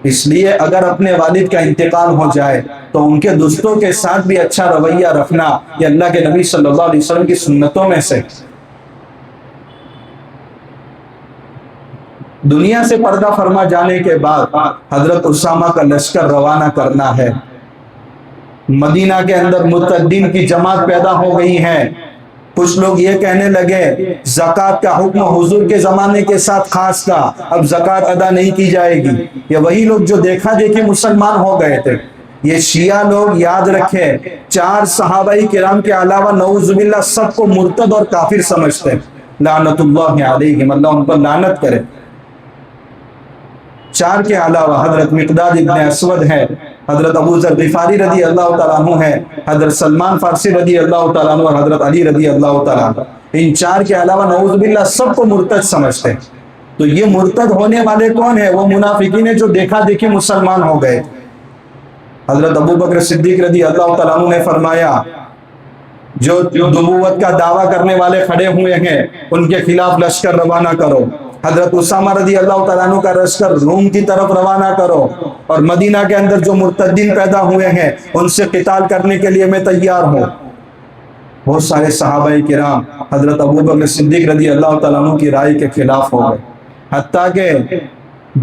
اس لیے اگر اپنے والد کا انتقال ہو جائے تو ان کے دوستوں کے ساتھ بھی اچھا رویہ رکھنا یہ اللہ کے نبی صلی اللہ علیہ وسلم کی سنتوں میں سے۔ دنیا سے پردہ فرما جانے کے بعد حضرت اسامہ کا لشکر روانہ کرنا ہے۔ مدینہ کے اندر مرتدین کی جماعت پیدا ہو گئی ہے۔ کچھ لوگ یہ کہنے لگے زکوٰۃ کا حکم حضور کے زمانے کے ساتھ خاص تھا، اب زکوٰۃ ادا نہیں کی جائے گی۔ یہ وہی لوگ جو دیکھا دیکھی مسلمان ہو گئے تھے۔ یہ شیعہ لوگ یاد رکھے 4 صحابہ کرام کے علاوہ نعوذ باللہ سب کو مرتد اور کافر سمجھتے ہیں، لعنت اللہ علیہم، اللہ ان پر لعنت کرے۔ 4 کے علاوہ حضرت مقداد ابن اسود ہے، حضرت ابو ذر غفاری رضی اللہ تعالیٰ عنہ ہے، حضرت سلمان فارسی رضی اللہ تعالیٰ عنہ اور حضرت علی رضی اللہ تعالیٰ عنہ۔ ان 4 کے علاوہ نعوذ باللہ سب کو مرتد سمجھتے ہیں۔ تو یہ مرتد ہونے والے کون ہیں؟ وہ منافقین ہیں جو دیکھا دیکھی مسلمان ہو گئے۔ حضرت ابوبکر صدیق رضی اللہ تعالیٰ عنہ نے فرمایا جو نبوت کا دعویٰ کرنے والے کھڑے ہوئے ہیں ان کے خلاف لشکر روانہ کرو۔ حضرت اسامہ رضی اللہ تعالیٰ عنہ کا لشکر روم کی طرف روانہ کرو، اور مدینہ کے اندر جو مرتدین پیدا ہوئے ہیں ان سے قتال کرنے کے لیے میں تیار ہوں۔ بہت سارے صحابہ کرام حضرت ابوبکر صدیق رضی اللہ تعالیٰ عنہ کی رائے کے خلاف ہو گئے، حتیٰ کہ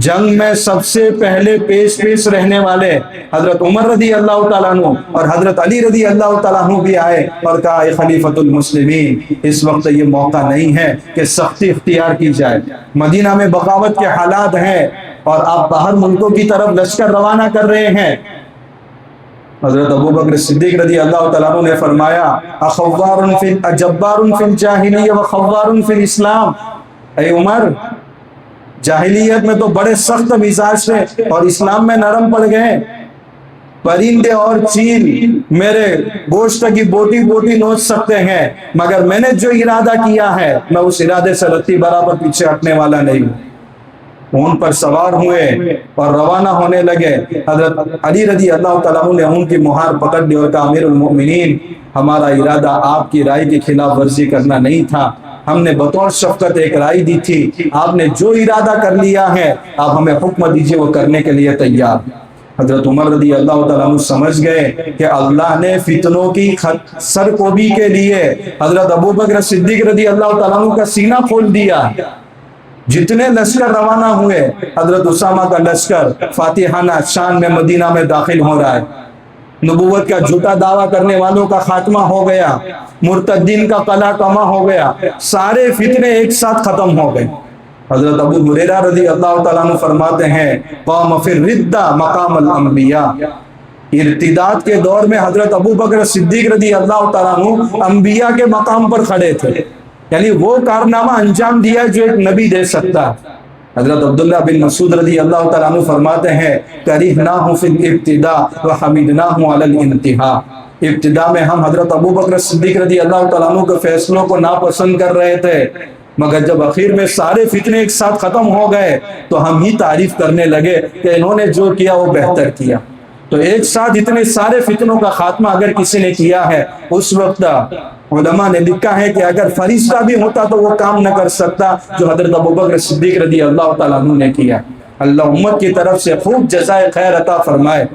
جنگ میں سب سے پہلے پیش رہنے والے حضرت عمر رضی اللہ تعالیٰ عنہ اور حضرت علی رضی اللہ تعالیٰ عنہ بھی آئے اور کہا اے خلیفۃ المسلمین، اس وقت یہ موقع نہیں ہے کہ سختی اختیار کی جائے، مدینہ میں بغاوت کے حالات ہیں اور آپ باہر ملکوں کی طرف لشکر روانہ کر رہے ہیں۔ حضرت ابوبکر صدیق رضی اللہ تعالیٰ عنہ نے فرمایا جبار فی الجاہلیہ و خوار فی الاسلام، اے عمر جاہلیت میں تو بڑے سخت مزاج تھے اور اسلام میں نرم پڑ گئے، پرندے اور چیل میرے گوشت کی بوٹی بوٹی نوچ سکتے ہیں، مگر میں نے جو ارادہ کیا ہے میں اس ارادے سے رتی برابر پیچھے ہٹنے والا نہیں ہوں۔ اون پر سوار ہوئے اور روانہ ہونے لگے۔ حضرت علی رضی اللہ تعالیٰ عنہ نے اون کی مہار پکڑ لی اور کہا امیر المؤمنین، ہمارا ارادہ آپ کی رائے کی خلاف ورزی کرنا نہیں تھا، ہم نے بطور شفقت ایک رائے دی تھی، آپ نے جو ارادہ کر لیا ہے آپ ہمیں حکم دیجئے وہ کرنے کے لیے تیار۔ حضرت عمر رضی اللہ تعالیٰ عنہ سمجھ گئے کہ اللہ نے فتنوں کی سرکوبی کے لیے حضرت ابوبکر صدیق رضی اللہ تعالیٰ عنہ کا سینہ کھول دیا۔ جتنے لشکر روانہ ہوئے حضرت اسامہ کا لشکر فاتحانہ شان میں مدینہ میں داخل ہو رہا ہے۔ نبوت کا جھوٹا دعویٰ کرنے والوں کا خاتمہ ہو گیا، مرتدین کا قلع کما ہو گیا، سارے فتنے ایک ساتھ ختم ہو گئے۔ حضرت ابو ہریرہ رضی اللہ تعالیٰ عنہ فرماتے ہیں قام فی الردہ مقام الانبیاء، ارتداد کے دور میں حضرت ابو بکر صدیق رضی اللہ تعالیٰ عنہ انبیاء کے مقام پر کھڑے تھے، یعنی وہ کارنامہ انجام دیا جو ایک نبی دے سکتا ہے۔ حضرت عبداللہ بن مسعود رضی اللہ تعالیٰ عنہ فرماتے ہیں کرہناہ فی الابتداء وحمدناہ علی الانتہاء، ابتدا میں ہم حضرت ابو بکر صدیق رضی اللہ تعالیٰ عنہ کے فیصلوں کو ناپسند کر رہے تھے، مگر جب اخیر میں سارے فتنے ایک ساتھ ختم ہو گئے تو ہم ہی تعریف کرنے لگے کہ انہوں نے جو کیا وہ بہتر کیا۔ تو ایک ساتھ اتنے سارے فتنوں کا خاتمہ اگر کسی نے کیا ہے، اس وقت علماء نے لکھا ہے کہ اگر فرشتہ بھی ہوتا تو وہ کام نہ کر سکتا جو حضرت ابو بکر صدیق رضی اللہ تعالیٰ عنہ نے کیا۔ اللہ امت کی طرف سے خوب جزائے خیر عطا فرمائے۔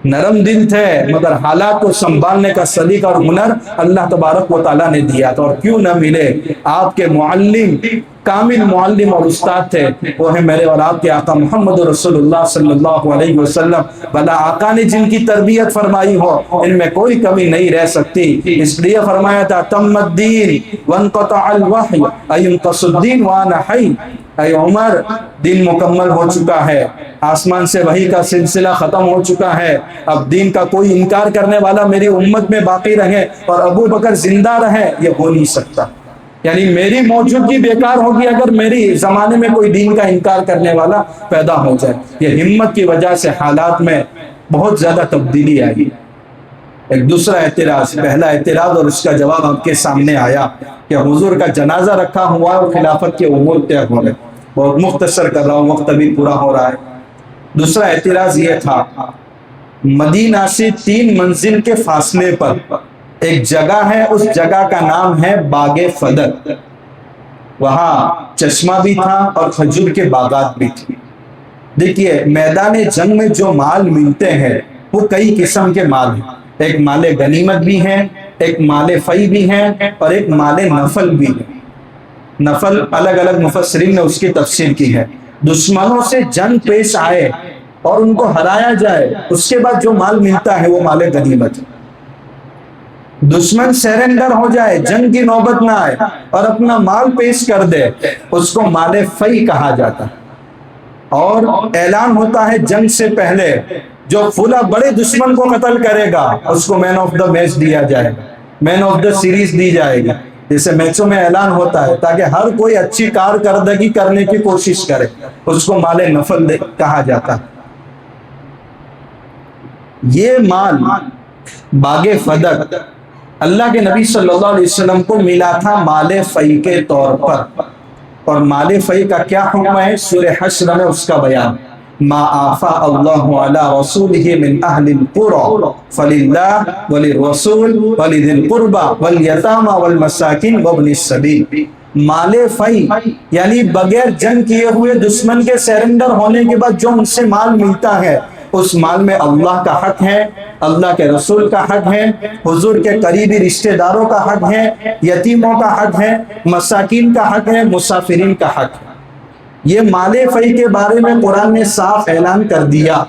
نرم دل تھے مگر حالات کو سنبھالنے کا سلیقہ اور ہنر اللہ تبارک و تعالیٰ نے دیا تھا، اور کیوں نہ ملے۔ آپ کے معلم، کامل معلم اور استاد تھے، وہ ہیں میرے اور آپ کے آقا محمد رسول اللہ صلی اللہ علیہ وسلم۔ بھلا آقا نے جن کی تربیت فرمائی ہو ان میں کوئی کمی نہیں رہ سکتی، اس لیے فرمایا تھا تم الدین وانقطع الوحی اینقص الدین وانا حی، اے عمر دین مکمل ہو چکا ہے، آسمان سے وحی کا سلسلہ ختم ہو چکا ہے، اب دین کا کوئی انکار کرنے والا میری امت میں باقی رہے اور ابو بکر زندہ رہے یہ ہو نہیں سکتا۔ یعنی میری موجودگی بیکار ہوگی اگر میری زمانے میں کوئی دین کا انکار کرنے والا پیدا ہو جائے۔ یہ ہمت کی وجہ سے حالات میں بہت زیادہ تبدیلی آئی۔ ایک دوسرا اعتراض، پہلا اعتراض اور اس کا جواب آپ کے سامنے آیا کہ حضور کا جنازہ رکھا ہوا اور خلافت کے امور طے ہو رہے۔ بہت مختصر کر رہا ہوں، وقت ابھی پورا ہو رہا ہے۔ دوسرا اعتراض یہ تھا، مدینہ سے 3 منزل کے فاصلے پر ایک جگہ ہے، اس جگہ کا نام ہے باغ فدق، وہاں چشمہ بھی تھا اور کھجور کے باغات بھی تھی۔ دیکھیے میدان جنگ میں جو مال ملتے ہیں وہ کئی قسم کے مال ہیں، ایک مال غنیمت بھی ہے، ایک مال فی بھی ہے اور ایک مال نفل بھی ہے۔ نفل الگ الگ مفسرین نے اس کی تفسیر کی ہے۔ دشمنوں سے جنگ پیش آئے اور ان کو ہرایا جائے، اس کے بعد جو مال ملتا ہے وہ مال غنیمت ہے۔ دشمن سرنڈر ہو جائے، جنگ کی نوبت نہ آئے اور اپنا مال پیش کر دے، اس کو مال فی کہا جاتا ہے۔ اور اعلان ہوتا ہے جنگ سے پہلے جو فلاں بڑے دشمن کو قتل کرے گا اس کو مین آف دا میچ دیا جائے گا، مین آف دا سیریز دی جائے گا، جیسے میچوں میں اعلان ہوتا ہے تاکہ ہر کوئی اچھی کارکردگی کرنے کی کوشش کرے، اس کو مال نفل کہا جاتا ہے۔ یہ مال باغ فدق اللہ کے نبی صلی اللہ علیہ وسلم کو ملا تھا مال فی کے طور پر، اور مال فی کا کیا حکم ہے سورہ حشر میں اس کا بیان، ما آفاء اللہ علی رسولہ من اہل القرى فللہ وللرسول ولذی القربى والیتامى والمساکین وابن السبیل۔ مال فی یعنی بغیر جنگ کیے ہوئے دشمن کے سرنڈر ہونے کے بعد جو ان سے مال ملتا ہے، اس مال میں اللہ کا حق ہے، اللہ کے رسول کا حق ہے، حضور کے قریبی رشتہ داروں کا حق ہے، یتیموں کا حق ہے، مساکین کا حق ہے، مسافرین کا حق ہے۔ یہ مال فی کے بارے میں قرآن نے صاف اعلان کر دیا،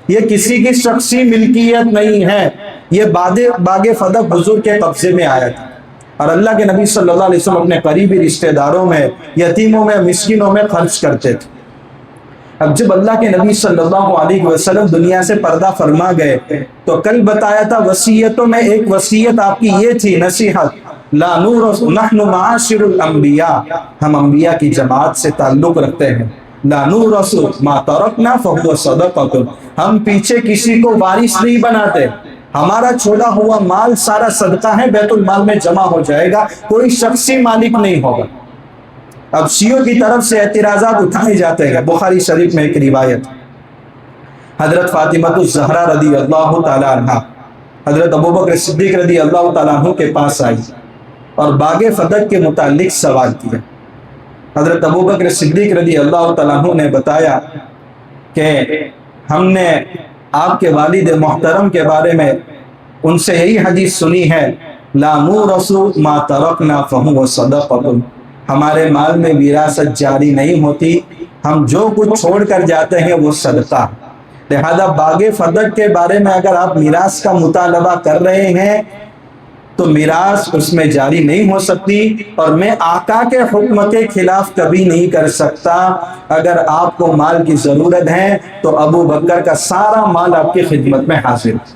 یہ کسی کی شخصی ملکیت نہیں ہے، یہ باغ فدق حضور کے قبضے میں آیا تھا، اور اللہ کے نبی صلی اللہ علیہ وسلم اپنے قریبی رشتہ داروں میں، یتیموں میں، مسکینوں میں خرچ کرتے تھے۔ اب جب اللہ کے نبی صلی اللہ علیہ وسلم دنیا سے پردہ فرما گئے تو کل بتایا تھا وصیتوں میں ایک وصیت آپ کی یہ تھی، نصیحت، لا نورث نحن معاشر الانبیاء، ہم انبیاء کی جماعت سے تعلق رکھتے ہیں، لا نورث ما ترکنا فهو صدقۃ، ہم پیچھے کسی کو وارث نہیں بناتے، ہمارا چھوڑا ہوا مال سارا صدقہ ہے، بیت المال میں جمع ہو جائے گا، کوئی شخصی مالک نہیں ہوگا۔ اب شیعوں کی طرف سے اعتراضات اٹھائے جاتے ہیں۔ بخاری شریف میں ایک روایت، حضرت فاطمہ الزہرا رضی اللہ تعالی عنہ حضرت ابوبکر صدیق رضی اللہ تعالیٰ عنہ کے پاس آئی اور باغ فدق کے متعلق سوال کیا۔ حضرت ابوبکر صدیق رضی اللہ تعالیٰ عنہ نے بتایا کہ ہم نے آپ کے والد محترم کے بارے میں ان سے یہی حدیث سنی ہے، لا نورث ما ترکنا فهو صدقۃ، ہمارے مال میں وراثت جاری نہیں ہوتی، ہم جو کچھ چھوڑ کر جاتے ہیں وہ صدقہ۔ لہذا باغ فدق کے بارے میں اگر آپ میراث کا مطالبہ کر رہے ہیں تو میراث اس میں جاری نہیں ہو سکتی، اور میں آقا کے حکم کے خلاف کبھی نہیں کر سکتا۔ اگر آپ کو مال کی ضرورت ہے تو ابو بکر کا سارا مال آپ کی خدمت میں حاضر ہے۔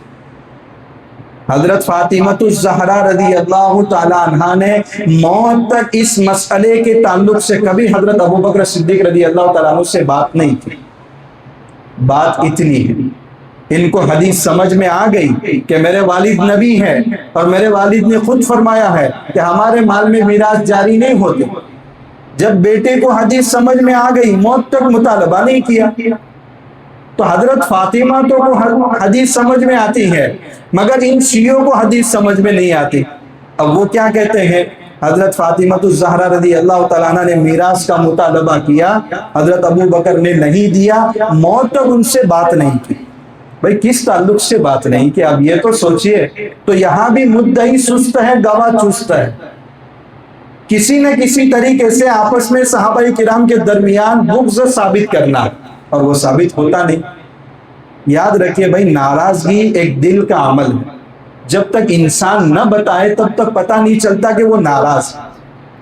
حضرت فاطمہ الزہرا رضی اللہ تعالی عنہا نے موت تک اس مسئلے کے تعلق سے کبھی حضرت ابو بکر صدیق رضی اللہ تعالیٰ عنہ سے بات نہیں کی۔ بات اتنی ہے، ان کو حدیث سمجھ میں آ گئی کہ میرے والد نبی ہے، اور میرے والد نے خود فرمایا ہے کہ ہمارے مال میں میراث جاری نہیں ہوتے۔ جب بیٹے کو حدیث سمجھ میں آ گئی، موت تک مطالبہ نہیں کیا۔ تو حضرت فاطمہ تو کو حدیث سمجھ میں آتی ہے، مگر ان شیعوں کو حدیث سمجھ میں نہیں آتی۔ اب وہ کیا کہتے ہیں، حضرت فاطمہ الزہرا رضی اللہ تعالیٰ عنہ نے میراث کا مطالبہ کیا، حضرت ابو بکر نے نہیں دیا، موت تک ان سے بات نہیں کی۔ بھئی کس تعلق سے بات نہیں کی؟ اب یہ تو سوچئے۔ تو یہاں بھی مدعی سست ہے، گواہ چست ہے۔ کسی نہ کسی طریقے سے آپس میں صحابہ کرام کے درمیان بغض ثابت کرنا، اور وہ ثابت ہوتا نہیں۔ یاد رکھیے بھائی، ناراضگی ایک دل کا عمل ہے۔ جب تک انسان نہ بتائے تب تک پتہ نہیں چلتا کہ وہ ناراض ہے۔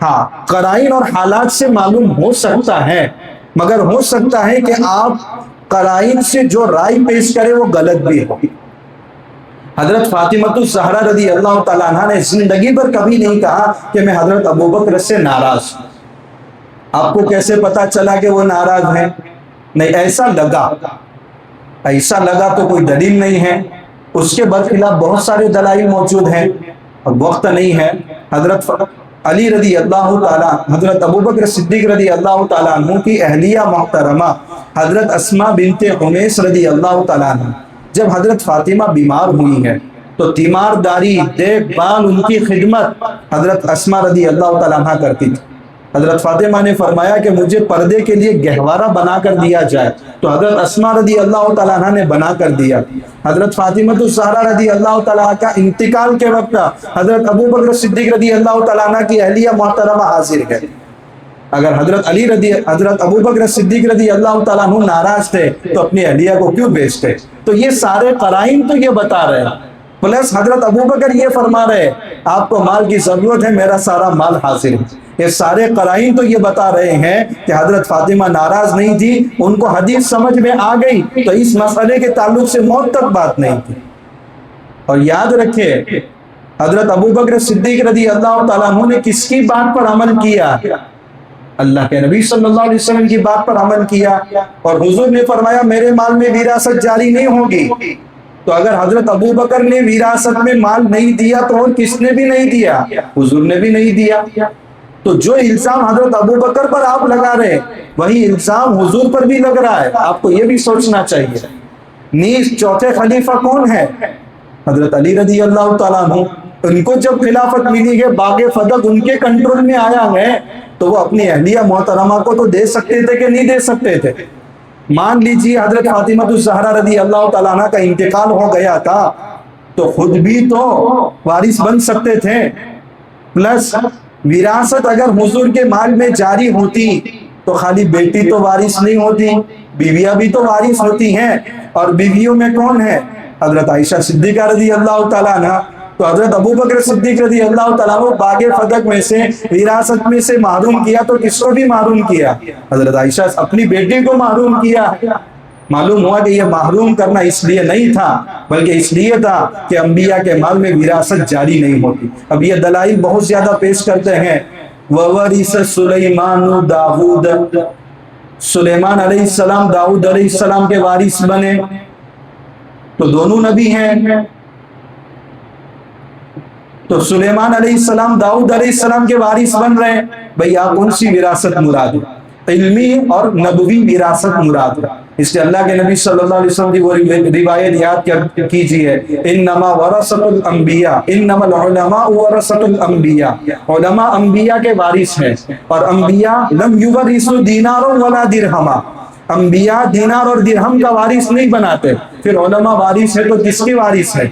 ہاں، قرائن اور حالات سے معلوم ہو سکتا ہے، مگر ہو سکتا ہے کہ آپ قرائن سے جو رائے پیش کرے وہ غلط بھی ہو۔ حضرت فاطمہ الزہرا رضی اللہ تعالیٰ عنہ نے زندگی پر کبھی نہیں کہا کہ میں حضرت ابو بکر سے ناراض ہوں۔ آپ کو کیسے پتا چلا کہ وہ ناراض ہیں؟ نہیں، ایسا لگا تو کوئی دلیل نہیں ہے۔ اس کے برخلاف بہت سارے دلائل موجود ہیں، اب وقت نہیں ہے۔ حضرت علی رضی اللہ تعالیٰ، حضرت ابو بکر صدیق رضی اللہ تعالیٰ عنہ کی اہلیہ محترمہ حضرت اسماء بنت عمیس رضی اللہ تعالیٰ عنہ جب حضرت فاطمہ بیمار ہوئی ہے تو تیمارداری، دیکھ بھال، ان کی خدمت حضرت اسماء رضی اللہ تعالیٰ عنہ کرتی تھی۔ حضرت فاطمہ نے فرمایا کہ مجھے پردے کے لیے گہوارہ بنا کر دیا جائے، تو حضرت اسماء رضی اللہ تعالیٰ عنہ نے بنا کر دیا۔ حضرت فاطمہ الزہرا رضی اللہ تعالیٰ کا انتقال کے وقت حضرت ابو بکر صدیق رضی اللہ تعالیٰ عنہ کی اہلیہ محترمہ حاضر ہے۔ اگر حضرت ابو بکر صدیق رضی اللہ تعالیٰ عنہ ناراض تھے تو اپنی اہلیہ کو کیوں بھیجتے؟ تو یہ سارے قرائن تو یہ بتا رہے ہیں، پلس حضرت ابو بکر یہ فرما رہے آپ کو مال کی ضرورت ہے، میرا سارا مال حاصل ہے۔ یہ سارے قرائن تو یہ بتا رہے ہیں کہ حضرت فاطمہ ناراض نہیں تھی، ان کو حدیث سمجھ میں آ گئی، تو اس مسئلے کے تعلق سے موت تک بات نہیں تھی۔ اور یاد رکھیں، حضرت ابو بکر صدیق رضی اللہ تعالیٰ عنہ نے کس کی بات پر عمل کیا؟ اللہ کے نبی صلی اللہ علیہ وسلم کی بات پر عمل کیا، اور حضور نے فرمایا میرے مال میں وراثت جاری نہیں ہوگی۔ تو اگر حضرت ابو بکر نے وراثت میں مال نہیں دیا تو اور کس نے بھی نہیں دیا؟ حضور نے بھی نہیں دیا۔ تو جو الزام حضرت ابو بکر پر آپ لگا رہے وہی الزام حضور پر بھی لگ رہا ہے، آپ کو یہ بھی سوچنا چاہیے۔ نیز چوتھے خلیفہ کون ہے؟ حضرت علی رضی اللہ تعالیٰ عنہ۔ ان کو جب خلافت ملی ہے، باغ فتح ان کے کنٹرول میں آیا ہے، تو وہ اپنی اہلیہ محترمہ کو تو دے سکتے تھے کہ نہیں دے سکتے تھے؟ مان لیجیے حضرت فاطمہ الزہرا رضی اللہ تعالیٰ عنہ کا انتقال ہو گیا تھا، تو خود بھی تو وارث بن سکتے تھے، پلس وراثت اگر حضور کے مال میں جاری ہوتی تو خالی بیٹی تو وارث نہیں ہوتی، بیویاں بھی تو وارث ہوتی ہیں، اور بیویوں میں کون ہے؟ حضرت عائشہ صدیقہ رضی اللہ تعالیٰ عنہ۔ تو حضرت ابو بکر صدیق رضی اللہ تعالیٰ عنہ باغ فتح میں سے وراثت میں سے محروم کیا، تو کس کو بھی محروم کیا؟ حضرت عائشہ اپنی بیٹی کو محروم کیا۔ معلوم ہوا کہ یہ محروم کرنا اس لیے نہیں تھا، بلکہ اس لیے تھا کہ انبیاء کے مال میں وراثت جاری نہیں ہوتی۔ اب یہ دلائل بہت زیادہ پیش کرتے ہیں۔ وَوَرِثَ سُلَيْمَانُ دَاوُودَ، سلیمان علیہ السلام داؤد علیہ السلام کے وارث بنے، تو دونوں نبی ہیں۔ تو سلیمان علیہ السلام داؤد علیہ السلام کے وارث بن رہے ہیں، بھئی آپ کون سی وراثت مراد ہے؟ علمی اور نبوی وراثت مراد ہے۔ اس لیے اللہ کے نبی صلی اللہ علیہ وسلم کی وہ روایت یاد کیجئے، انما ورثۃ الانبیاء، انما العلماء ورثۃ الانبیاء، علماء انبیاء کے وارث ہیں، اور انبیاء لم یورثوا دینارا ولا درہما، انبیاء دینار اور درہم کا وارث نہیں بناتے۔ پھر علماء وارث ہے تو کس کی وارث ہے؟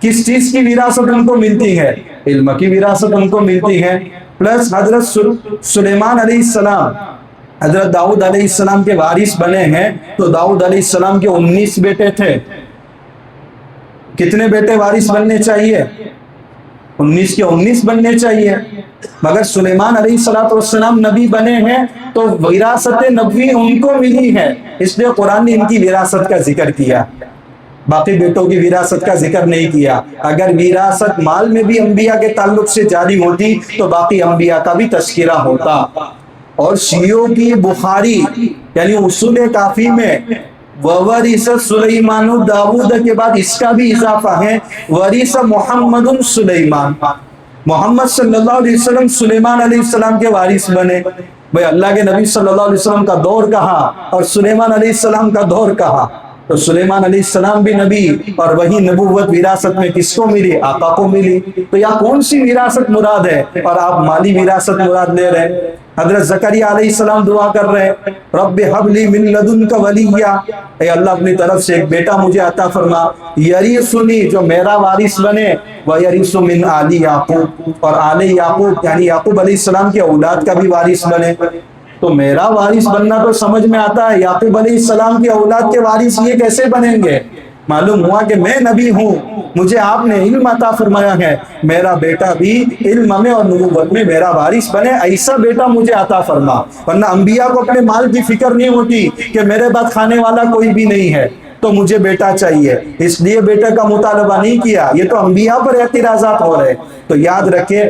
کس چیز کی وراثت ان کو ملتی ہے؟ علم کی وراثت ان کو ملتی ہے۔ پلس حضرت سلیمان علیہ السلام حضرت داؤد علیہ السلام کے وارث بنے ہیں، تو داؤد علیہ السلام کے 19 بیٹے تھے۔ کتنے بیٹے وارث بننے چاہیے؟ 19 کے 19 بننے چاہیے. مگر سلیمان علیہ السلام نبی بنے ہیں تو وراثت نبوی ان کو ملی ہے، اس لیے قرآن نے ان کی وراثت کا ذکر کیا، باقی بیٹوں کی وراثت کا ذکر نہیں کیا. اگر وراثت مال میں بھی انبیاء کے تعلق سے جاری ہوتی تو باقی انبیاء کا بھی تذکرہ ہوتا. اور شیعوں کی بخاری یعنی اصول کافی میں وَوَرِثَ سُلَيْمَانُ داؤد کے بعد اس کا بھی اضافہ ہے وَرِثَ مُحَمَّدٌ سُلَيْمان، محمد صلی اللہ علیہ وسلم سلیمان علیہ السلام کے وارث بنے. بھئی اللہ کے نبی صلی اللہ علیہ وسلم کا دور کہا اور سلیمان علیہ السلام کا دور کہا، تو سلیمان علیہ السلام بھی نبی اور وہی نبوت وراثت میں کس کو ملی؟ آقا کو ملی. تو یا کون سی وراثت مراد ہے اور آپ مالی وراثت مراد لے رہے ہیں؟ حضرت زکریا علیہ السلام دعا کر رہے ہیں رب حب لی من لدنک ولیہ، اے اللہ اپنی طرف سے ایک بیٹا مجھے عطا فرما یریثنی جو میرا وارث بنے ویریث من آل یعقوب اور آل یعقوب یعنی یعقوب علیہ السلام کے اولاد کا بھی وارث بنے. تو میرا وارث بننا تو سمجھ میں آتا ہے، یعقوب علیہ السلام کے اولاد کے وارث یہ کیسے بنیں گے؟ معلوم ہوا کہ میں نبی ہوں، مجھے آپ نے علم عطا فرمایا ہے، میرا بیٹا بھی علم میں اور نبوت میں میرا وارث بنے، ایسا بیٹا مجھے عطا فرما. ورنہ انبیاء کو اپنے مال کی فکر نہیں ہوتی کہ میرے بعد کھانے والا کوئی بھی نہیں ہے تو مجھے بیٹا چاہیے، اس لیے بیٹا کا مطالبہ نہیں کیا. یہ تو انبیاء پر اعتراضات ہو رہے. تو یاد رکھیں